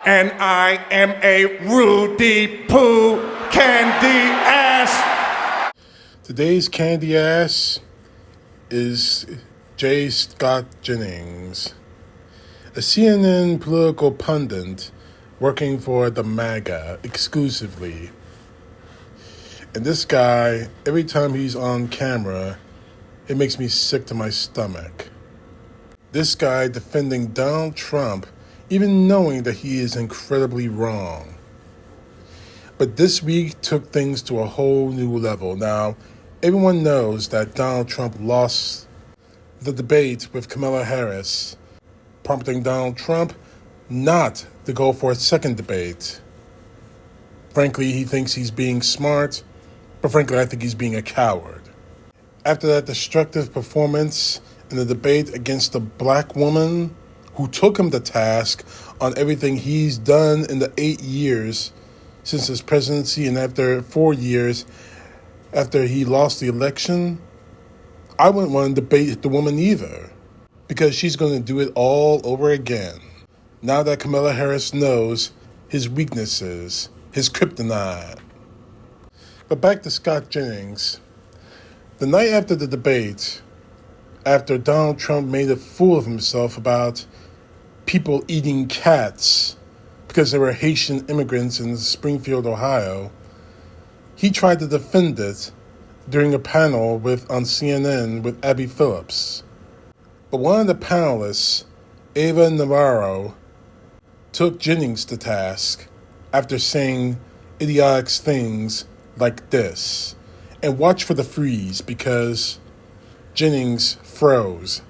And I am a Rudy Poo Candy Ass. Today's candy ass is J. Scott Jennings, a CNN political pundit working for the MAGA exclusively. And this guy, every time he's on camera, it makes me sick to my stomach. This guy defending Donald Trump, even knowing that he is incredibly wrong. But this week took things to a whole new level. Now, everyone knows that Donald Trump lost the debate with Kamala Harris, prompting Donald Trump not to go for a second debate. Frankly, he thinks he's being smart, but frankly, I think he's being a coward. After that destructive performance in the debate against the black woman who took him to task on everything he's done in the 8 years since his presidency, and after 4 years after he lost the election, I wouldn't want to debate the woman either, because she's going to do it all over again. Now that Kamala Harris knows his weaknesses, his kryptonite. But back to Scott Jennings. The night after the debate, after Donald Trump made a fool of himself about people eating cats because they were Haitian immigrants in Springfield, Ohio, he tried to defend it during a panel on CNN with Abby Phillips. But one of the panelists, Ava Navarro, took Jennings to task after saying idiotic things like this. And watch for the freeze, because Jennings froze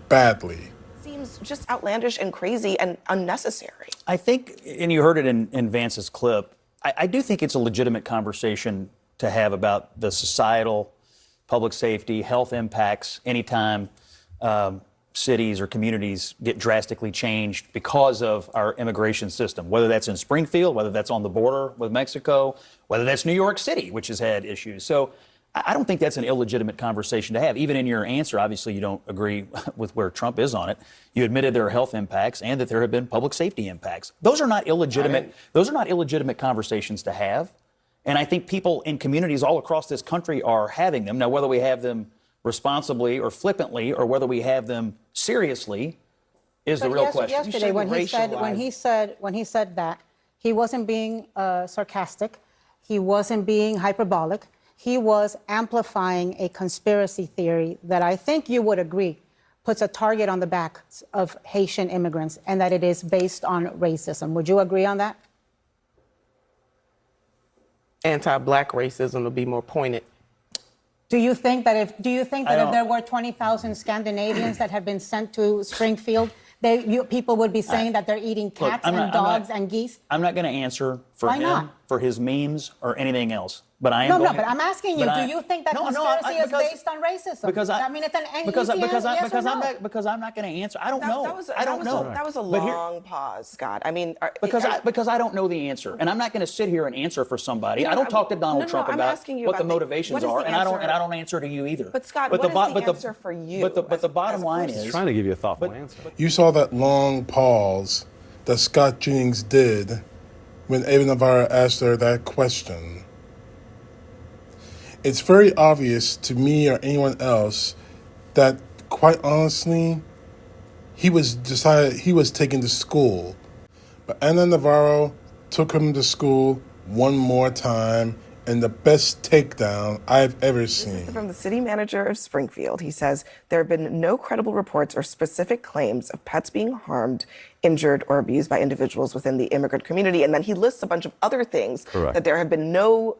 badly. Seems just outlandish and crazy and unnecessary. I think, and you heard it in Vance's clip, I do think it's a legitimate conversation to have about the societal, public safety, health impacts anytime cities or communities get drastically changed because of our immigration system, whether that's in Springfield, whether that's on the border with Mexico, whether that's New York City, which has had issues. So I don't think that's an illegitimate conversation to have. Even in your answer, obviously you don't agree with where Trump is on it. You admitted there are health impacts and that there have been public safety impacts. Those are not illegitimate. Those are not illegitimate conversations to have. And I think people in communities all across this country are having them. Now, whether we have them responsibly or flippantly, or whether we have them seriously, is the real question. Yesterday, when he said that, he wasn't being sarcastic, he wasn't being hyperbolic. He was amplifying a conspiracy theory that I think you would agree puts a target on the back of Haitian immigrants, and that it is based on racism. Would you agree on that? Anti-black racism will be more pointed. Do you think that if there were 20,000 Scandinavians that had been sent to Springfield, people would be saying that they're eating cats and dogs and geese? I'm not going to answer for him, for his memes or anything else. But I am but I'm asking you, do you think that conspiracy is based on racism? Because I mean, it's an because I'm not going to answer. I don't know. I don't know. That was a long pause, Scott. I mean, because I don't know the answer, and I'm not going to sit here and answer for somebody. I don't talk to Donald Trump about what the motivations are, and I don't answer to you either. But Scott, what is the answer for you? But the bottom line is, trying to give you a thoughtful answer. You saw that long pause that Scott Jennings did when Ava Navarro asked her that question. It's very obvious to me or anyone else that, quite honestly, he was taken to school. But Ava Navarro took him to school one more time, and the best takedown I've ever seen. This is from the city manager of Springfield. He says there have been no credible reports or specific claims of pets being harmed, injured, or abused by individuals within the immigrant community. And then he lists a bunch of other things that there have been no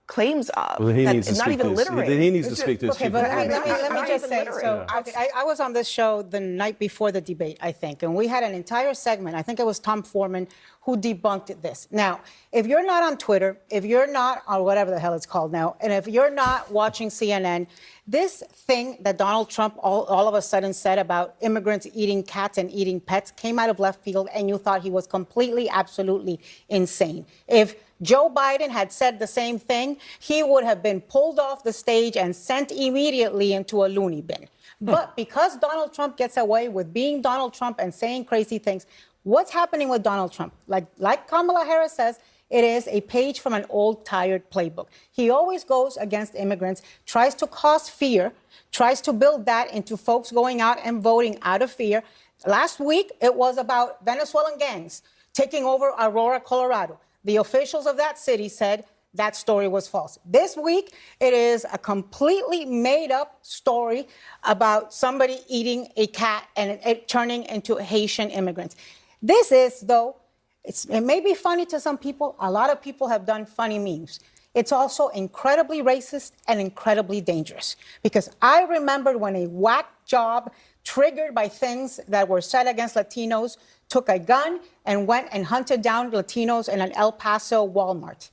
claims of. Well, he needs to not speak even to littering. He needs to speak to his chief. But let me just say, so I was on this show the night before the debate, I think, and we had an entire segment, I think it was Tom Foreman, who debunked this. Now, if you're not on Twitter, if you're not on whatever the hell it's called now, and if you're not watching CNN, this thing that Donald Trump all of a sudden said about immigrants eating cats and eating pets came out of left field, and you thought he was completely, absolutely insane. If Joe Biden had said the same thing, he would have been pulled off the stage and sent immediately into a loony bin. But because Donald Trump gets away with being Donald Trump and saying crazy things, What's happening with Donald Trump? Like Kamala Harris says, it is a page from an old, tired playbook. He always goes against immigrants, tries to cause fear, tries to build that into folks going out and voting out of fear. Last week, it was about Venezuelan gangs taking over Aurora, Colorado. The officials of that city said that story was false. This week, it is a completely made-up story about somebody eating a cat and it turning into Haitian immigrants. This is, though, it may be funny to some people. A lot of people have done funny memes. It's also incredibly racist and incredibly dangerous. Because I remember when a whack job triggered by things that were said against Latinos took a gun and went and hunted down Latinos in an El Paso Walmart.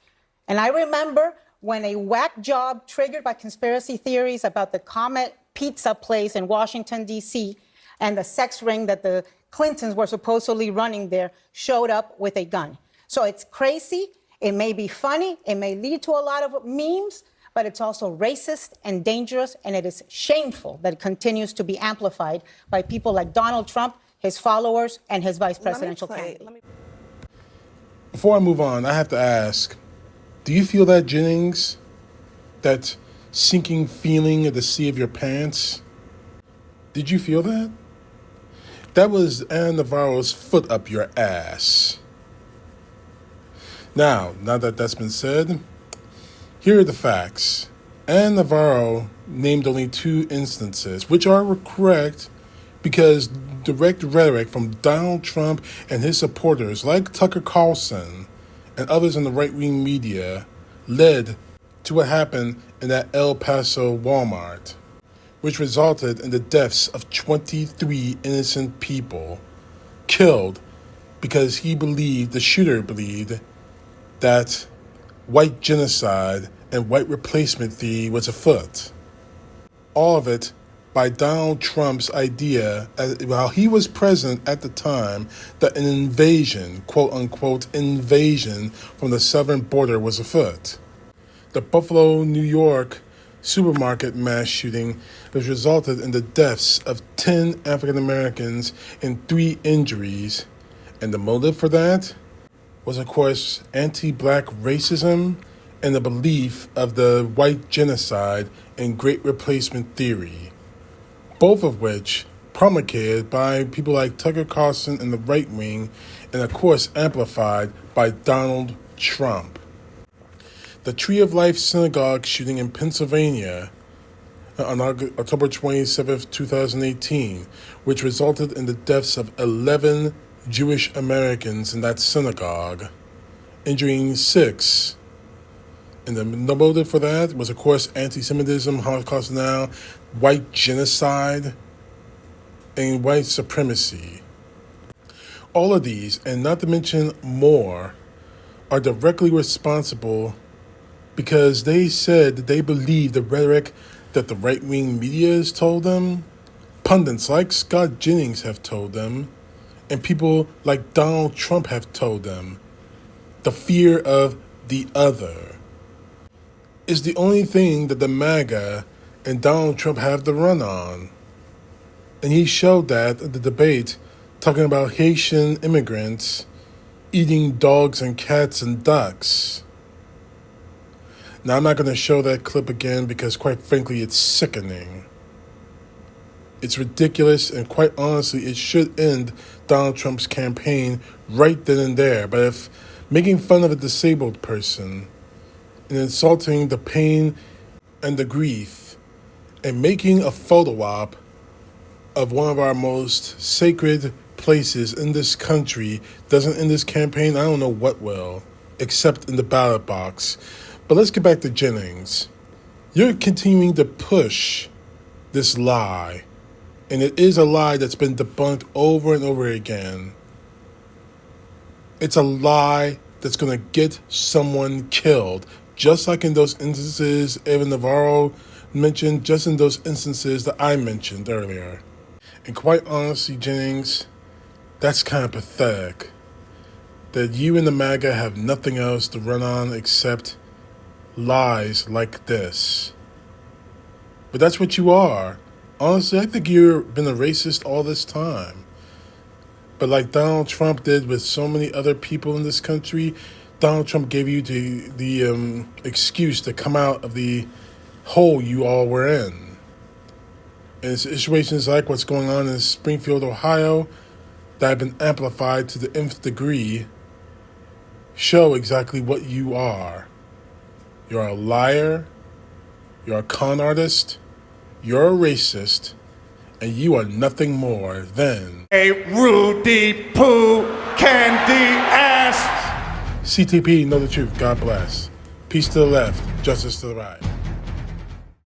And I remember when a whack job triggered by conspiracy theories about the Comet Pizza place in Washington, D.C., and the sex ring that the Clintons were supposedly running there showed up with a gun. So it's crazy. It may be funny. It may lead to a lot of memes, but it's also racist and dangerous, and it is shameful that it continues to be amplified by people like Donald Trump, his followers, and his vice presidential candidate. Before I move on, I have to ask, do you feel that, Jennings? That sinking feeling at the seat of your pants? Did you feel that? That was Ann Navarro's foot up your ass. Now that that's been said, here are the facts. Ann Navarro named only 2 instances, which are correct because direct rhetoric from Donald Trump and his supporters, like Tucker Carlson and others in the right-wing media, led to what happened in that El Paso Walmart, which resulted in the deaths of 23 innocent people killed because the shooter believed that white genocide and white replacement theory was afoot. All of it by Donald Trump's idea, while he was president at the time, that an invasion, quote-unquote invasion, from the southern border was afoot. The Buffalo, New York supermarket mass shooting which resulted in the deaths of 10 African Americans and 3 injuries. And the motive for that was, of course, anti-black racism and the belief of the white genocide and great replacement theory, both of which promulgated by people like Tucker Carlson and the right wing, and of course amplified by Donald Trump. The Tree of Life synagogue shooting in Pennsylvania on October 27, 2018, which resulted in the deaths of 11 Jewish Americans in that synagogue, injuring 6. And the motive for that was, of course, anti-Semitism, Holocaust now, white genocide, and white supremacy. All of these, and not to mention more, are directly responsible because they said that they believe the rhetoric that the right-wing media has told them, pundits like Scott Jennings have told them, and people like Donald Trump have told them. The fear of the other is the only thing that the MAGA and Donald Trump have to run on. And he showed that at the debate, talking about Haitian immigrants eating dogs and cats and ducks. Now, I'm not going to show that clip again because, quite frankly, it's sickening. It's ridiculous, and quite honestly, it should end Donald Trump's campaign right then and there. But if making fun of a disabled person and insulting the pain and the grief and making a photo op of one of our most sacred places in this country doesn't end this campaign, I don't know what will, except in the ballot box. But let's get back to Jennings. You're continuing to push this lie, and it is a lie that's been debunked over and over again. It's a lie that's going to get someone killed, just like in those instances Evan Navarro mentioned, just in those instances that I mentioned earlier. And quite honestly, Jennings, that's kind of pathetic that you and the MAGA have nothing else to run on except lies like this. But that's what you are. Honestly, I think you've been a racist all this time. But like Donald Trump did with so many other people in this country, Donald Trump gave you the excuse to come out of the hole you all were in. And situations like what's going on in Springfield, Ohio, that have been amplified to the nth degree, show exactly what you are. You're a liar, you're a con artist, you're a racist, and you are nothing more than a Rudy Poo Candy Ass. CTP. Know the truth. God bless. Peace to the left, justice to the right.